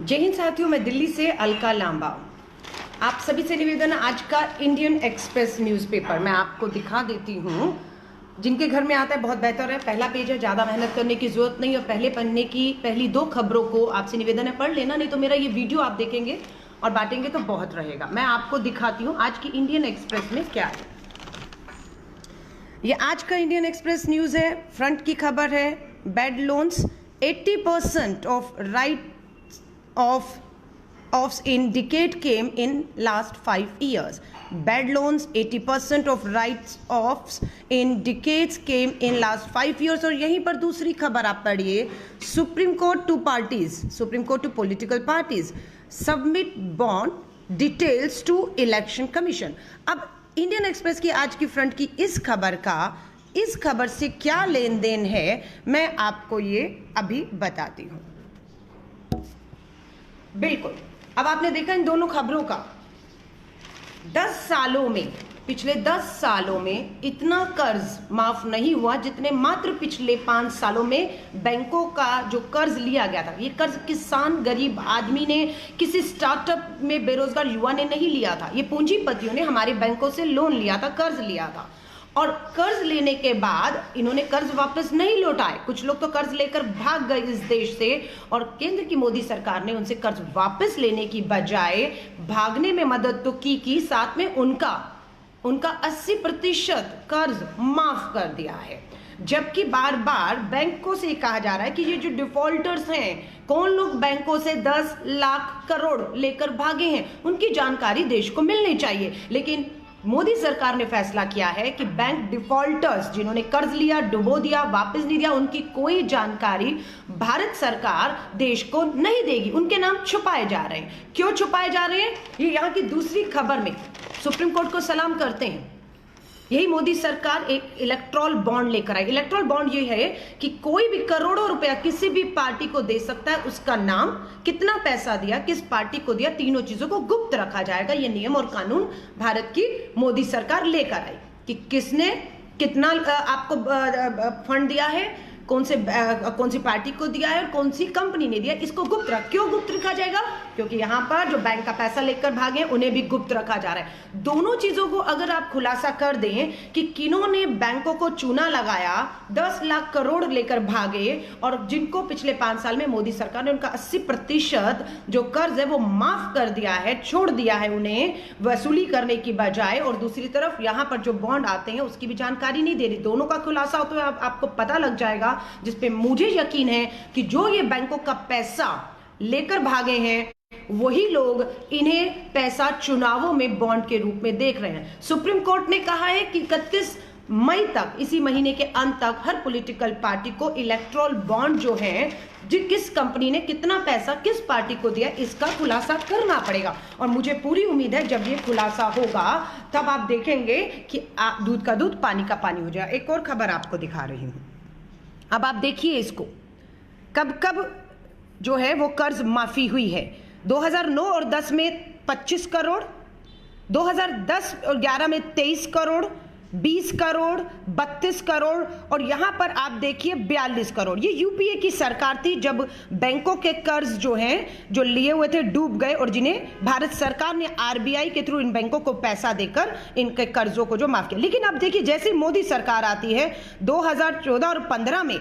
जय हिंद साथियों, मैं दिल्ली से अलका लांबा। आप सभी से निवेदन है, आज का इंडियन एक्सप्रेस न्यूज़पेपर मैं आपको दिखा देती हूँ। जिनके घर में आता है बहुत बेहतर है, पहला पेज है, ज़्यादा मेहनत करने की जरूरत नहीं। और पहले पन्ने की पहली दो खबरों को आपसे निवेदन है पढ़ लेना, नहीं तो मेरा ये वीडियो आप देखेंगे और बांटेंगे तो बहुत रहेगा। मैं आपको दिखाती हूँ आज की इंडियन एक्सप्रेस में क्या है। ये आज का इंडियन एक्सप्रेस न्यूज़ है, फ्रंट की खबर है, bad loans 80% of right offs in decade came in last 5 years. Bad loans 80% of write-offs in decades came in last 5 years. और यहीं पर दूसरी खबर आप पढ़िए, Supreme Court to political parties submit bond details to election commission. अब Indian express की आज की फ्रंट की इस खबर से क्या लेन देन है, मैं आपको ये अभी बताती हूँ। बिल्कुल, अब आपने देखा इन दोनों खबरों का 10 सालों में, पिछले 10 सालों में इतना कर्ज माफ नहीं हुआ जितने मात्र पिछले 5 सालों में बैंकों का जो कर्ज लिया गया था। ये कर्ज किसान गरीब आदमी ने, किसी स्टार्टअप में बेरोजगार युवा ने नहीं लिया था, ये पूंजीपतियों ने हमारे बैंकों से लोन लिया था, कर्ज लिया था। और कर्ज लेने के बाद इन्होंने कर्ज वापस नहीं लौटाए। कुछ लोग तो कर्ज लेकर भाग गए इस देश से, और केंद्र की मोदी सरकार ने उनसे कर्ज वापस लेने की बजाय भागने में मदद तो की, साथ में उनका 80% कर्ज माफ कर दिया है। जबकि बार बार बैंकों से कहा जा रहा है कि ये जो डिफॉल्टर्स हैं, कौन लोग बैंकों से 10 लाख करोड़ लेकर भागे हैं, उनकी जानकारी देश को मिलनी चाहिए। लेकिन मोदी सरकार ने फैसला किया है कि बैंक डिफॉल्टर्स जिन्होंने कर्ज लिया, डुबो दिया, वापस नहीं दिया, उनकी कोई जानकारी भारत सरकार देश को नहीं देगी। उनके नाम छुपाए जा रहे हैं। क्यों छुपाए जा रहे हैं, ये यहाँ की दूसरी खबर में सुप्रीम कोर्ट को सलाम करते हैं। यही मोदी सरकार एक इलेक्ट्रल बॉन्ड लेकर आई। इलेक्ट्रल बॉन्ड ये है कि कोई भी करोड़ों रुपया किसी भी पार्टी को दे सकता है, उसका नाम, कितना पैसा दिया, किस पार्टी को दिया, तीनों चीजों को गुप्त रखा जाएगा। ये नियम और कानून भारत की मोदी सरकार लेकर आई कि किसने कितना आपको फंड दिया है, कौन सी पार्टी को दिया है और कौन सी कंपनी ने दिया, इसको गुप्त क्यों गुप्त रखा जाएगा? क्योंकि यहाँ पर जो बैंक का पैसा लेकर भागे उन्हें भी गुप्त रखा जा रहा है। दोनों चीजों को अगर आप खुलासा कर दें कि किन्होंने बैंकों को चूना लगाया, 10 लाख करोड़ लेकर भागे, और जिनको पिछले 5 साल में मोदी सरकार ने उनका 80% जो कर्ज है वो माफ कर दिया है, छोड़ दिया है उन्हें वसूली करने की बजाय, और दूसरी तरफ यहाँ पर जो बॉन्ड आते हैं उसकी भी जानकारी नहीं दे रही। दोनों का खुलासा हो तो आपको पता लग जाएगा, जिसपे मुझे यकीन है कि जो ये बैंकों का पैसा लेकर भागे हैं वही लोग इन्हें पैसा चुनावों में बॉन्ड के रूप में देख रहे हैं। सुप्रीम कोर्ट ने कहा है कि 31 मई तक, इसी महीने के अंत तक, हर पॉलिटिकल पार्टी को इलेक्ट्रल बॉन्ड जो है, किस कंपनी ने कितना पैसा किस पार्टी को दिया, इसका खुलासा करना पड़ेगा। और मुझे पूरी उम्मीद है जब ये खुलासा होगा तब आप देखेंगे कि दूध का दूध पानी का पानी हो जाएगा। एक और खबर आपको दिखा रही हूं, अब आप देखिए इसको, कब जो है वो कर्ज माफी हुई है। 2009 और 10 में 25 करोड़, 2010 और 11 में 23 करोड़, 20 करोड़, 32 करोड़, और यहां पर आप देखिए 42 करोड़। ये यूपीए की सरकार थी जब बैंकों के कर्ज जो हैं, जो लिए हुए थे, डूब गए, और जिन्हें भारत सरकार ने आरबीआई के थ्रू इन बैंकों को पैसा देकर इनके कर्जों को जो माफ किया। लेकिन अब देखिए जैसे मोदी सरकार आती है 2014 और 15 में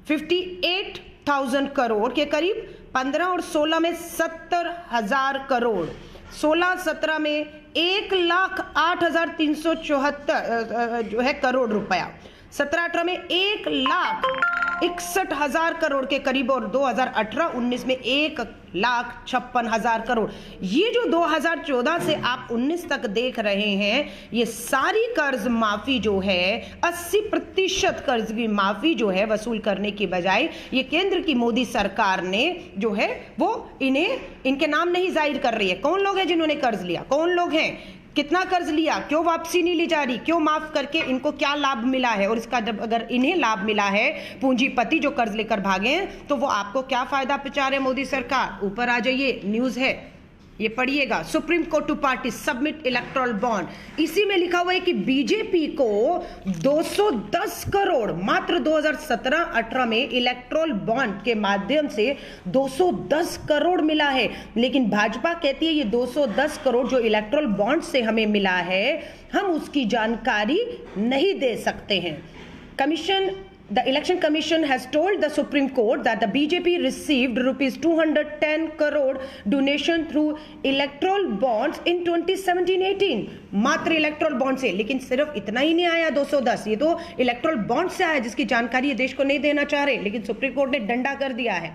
58,000 करोड़ के करीब, 15 और 16 में 70,000 करोड़, 16-17 में 1,08,374 जो है करोड़ रुपया, 17-18 में 1,61,000 करोड़ के करीब, और 2018-19 में 1,56,000 करोड़। ये जो 2014 से आप 19 तक देख रहे हैं, ये सारी कर्ज माफी जो है, 80% कर्ज की माफी जो है वसूल करने की बजाय, ये केंद्र की मोदी सरकार ने जो है वो इनके नाम नहीं जाहिर कर रही है। कौन लोग हैं जिन्होंने कर्ज लिया, कौन लोग हैं, कितना कर्ज लिया, क्यों वापसी नहीं ली जा रही, क्यों माफ करके इनको क्या लाभ मिला है, और इसका जब अगर इन्हें लाभ मिला है, पूंजीपति जो कर्ज लेकर भागे हैं, तो वो आपको क्या फायदा पहुंचा रहे मोदी सरकार। ऊपर आ जाइए, न्यूज है, ये पढ़िएगा, Supreme Court to party submit electoral bond. इसी में लिखा हुआ है कि बीजेपी को 210 करोड़ मात्र 2017-18 में इलेक्टोरल बॉन्ड के माध्यम से 210 करोड़ मिला है, लेकिन भाजपा कहती है ये 210 करोड़ जो इलेक्टोरल बॉन्ड से हमें मिला है हम उसकी जानकारी नहीं दे सकते हैं। The Election Commission has told the Supreme Court that the BJP received rupees 210 crore donation through electoral bonds in 2017-18 मात्र इलेक्टोरल बॉन्ड से। लेकिन सिर्फ इतना ही नहीं आया 210, ये तो इलेक्टोरल बॉन्ड से आया जिसकी जानकारी ये देश को नहीं देना चाह रहे, लेकिन सुप्रीम कोर्ट ने डंडा कर दिया है।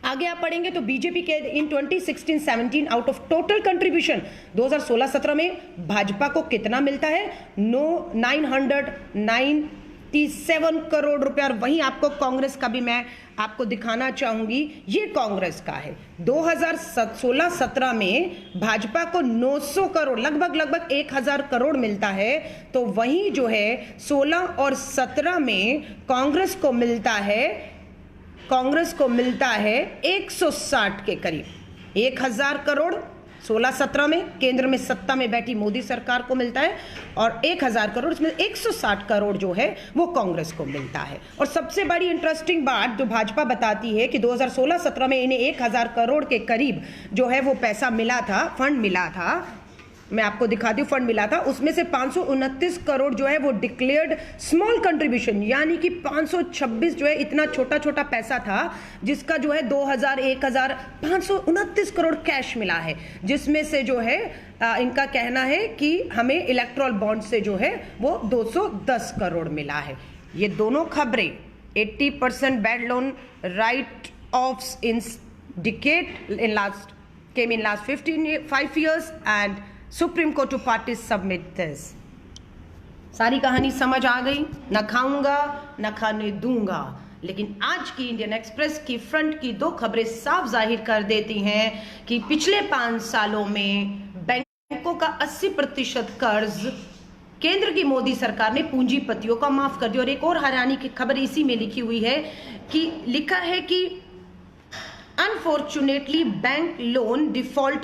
आगे आप पढ़ेंगे तो बीजेपी के इन 2016-17 आउट ऑफ टोटल कंट्रीब्यूशन 2016-17 में भाजपा को कितना मिलता है? 997 करोड़ रुपए। और वहीं आपको कांग्रेस का भी मैं आपको दिखाना चाहूंगी, ये कांग्रेस का है। 2016-17 में भाजपा को 900 करोड़ लगभग 1000 करोड़ मिलता है, तो वहीं जो है 16 और 17 में कांग्रेस को मिलता है 160 के करीब 1000 करोड़ 16-17 में केंद्र में सत्ता में बैठी मोदी सरकार को मिलता है, और 1000 करोड़ इसमें 160 करोड़ जो है वो कांग्रेस को मिलता है। और सबसे बड़ी इंटरेस्टिंग बात जो भाजपा बताती है कि 2016-17 में इन्हें 1000 करोड़ के करीब जो है वो पैसा मिला था, फंड मिला था। मैं आपको दिखाती हूँ, फंड मिला था, उसमें से 529 करोड़ जो है वो डिक्लेयर्ड स्मॉल कंट्रीब्यूशन, यानी कि 526 जो है इतना छोटा छोटा पैसा था जिसका जो है 2000 1000 529 करोड़ कैश मिला है, जिसमें से जो है इनका कहना है कि हमें इलेक्टोरल बॉन्ड से जो है वो 210 करोड़ मिला है। ये दोनों खबरें 80% bad loan right offs in decade in last came in last 5 years and Supreme Court to parties submit this। सारी कहानी समझ आ गई? न खाऊंगा न खाने दूंगा। लेकिन आज की इंडियन एक्सप्रेस की फ्रंट की 2 खबरें साफ जाहिर कर देती हैं कि पिछले 5 सालों में बैंकों का 80% कर्ज केंद्र की मोदी सरकार ने पूंजीपतियों का माफ कर दिया। और एक और हैरानी की खबर इसी में लिखी हुई है कि लिखा है कि अनफॉर्चुनेटली बैंक लोन डिफॉल्टर